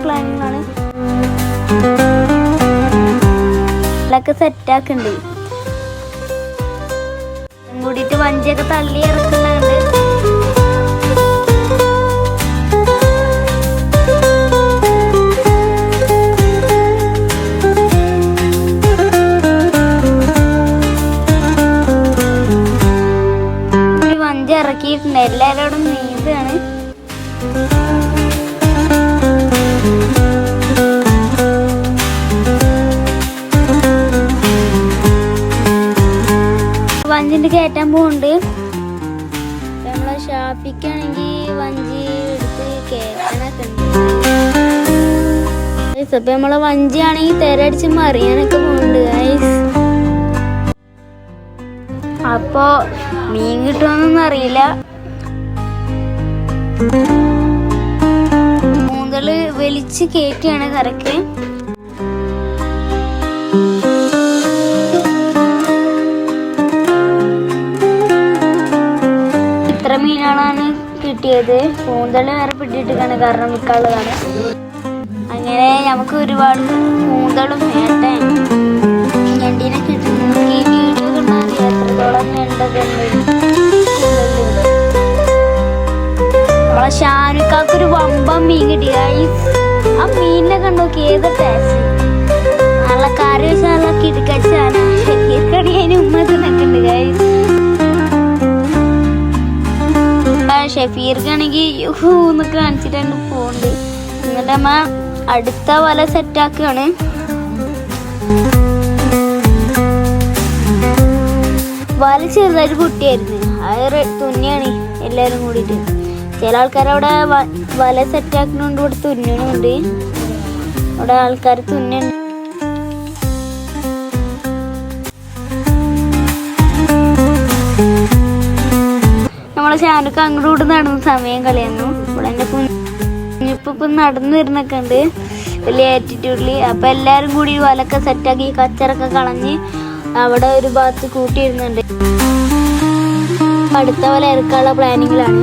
പ്ലാനിങ്ങാണ്. ഒക്കെ സെറ്റാക്കുന്നുണ്ട്. കൂടിയിട്ട് വഞ്ചിയൊക്കെ തള്ളി ഇറക്കുന്നുണ്ട്. വഞ്ചി ഇറക്കിയിട്ടുണ്ട്. എല്ലാവരോടും നീന്താണ്. വഞ്ചിന്റെ കയറ്റാൻ പോകുന്നുണ്ട്. നമ്മളെ ഷാഫിക്കാണെങ്കിൽ വഞ്ചി എടുത്ത് കയറ്റാനൊക്കെ ഉണ്ട്. ഇപ്പൊ നമ്മളെ വഞ്ചിയാണെങ്കിൽ തിരടിച്ച് മറിയാനൊക്കെ പോകുന്നുണ്ട് ഗൈസ്. അപ്പൊ മീൻ കിട്ടുമെന്നൊന്നും അറിയില്ല. മൂന്തള് വലിച്ച് കയറ്റിയാണ് കരക്ക്. ഇത്ര മീനുകളാണ് കിട്ടിയത്. കൂന്തള് വേറെ പിടിയിട്ടാണ്, കാരണം വിൽക്കാനുള്ളതാണ്. അങ്ങനെ നമുക്ക് ഒരുപാട് കൂന്തളും വേട്ടൻ ഞണ്ടീനെ കിട്ടുന്നു. ഈ വീഡിയോ കണ്ടാൽ എത്രത്തോളം വേണ്ടതുണ്ട്. നമ്മളെ ഷാനുക്കാക്കൊരു വമ്പം മീൻ കിട്ടി ഗൈസ്. ആ മീനിനെ കണ്ടോക്കി ഏത് ടേസ്റ്റ്. നല്ല കറി വെച്ചാൽ നല്ല കിടക്കച്ചാണ്. ഷെഫീർക്കടി അതിന് ഉമ്മത് നിൽക്കുന്നുണ്ട് ഗൈസ്. ഷെഫീർക്കാണെങ്കിൽ യൂന്നൊക്കെ കാണിച്ചിട്ടുണ്ട് പോകുന്നുണ്ട്. എന്നിട്ട് അമ്മ അടുത്ത വല സെറ്റാക്കുകയാണ്. വല ചെറുതായിട്ട് കുട്ടിയായിരുന്നു. അത് തുന്നിയാണ് എല്ലാവരും കൂടിയിട്ട്. ചില ആൾക്കാരവിടെ വല സെറ്റാക്കുന്നുണ്ട്, ഇവിടെ തുന്നുന്നുണ്ട്. അവിടെ ആൾക്കാർ തുന്നുന്നുണ്ട്. നമ്മളെ ഷാനുക്ക് അങ്ങോട്ടും കൂടെ നടന്ന് സമയം കളയുന്നു. ഇവിടെ എൻ്റെ കുഞ്ഞിപ്പം നടന്നു വരുന്നൊക്കെ ഉണ്ട് വലിയ ആറ്റിറ്റ്യൂഡിൽ. അപ്പം എല്ലാവരും കൂടി വലൊക്കെ സെറ്റാക്കി കച്ചറൊക്കെ കളഞ്ഞ് അവിടെ ഒരു ഭാഗത്ത് കൂട്ടിയിരുന്നുണ്ട്. അടുത്ത വല ഇറക്കാനുള്ള പ്ലാനിങ്ങിലാണ്.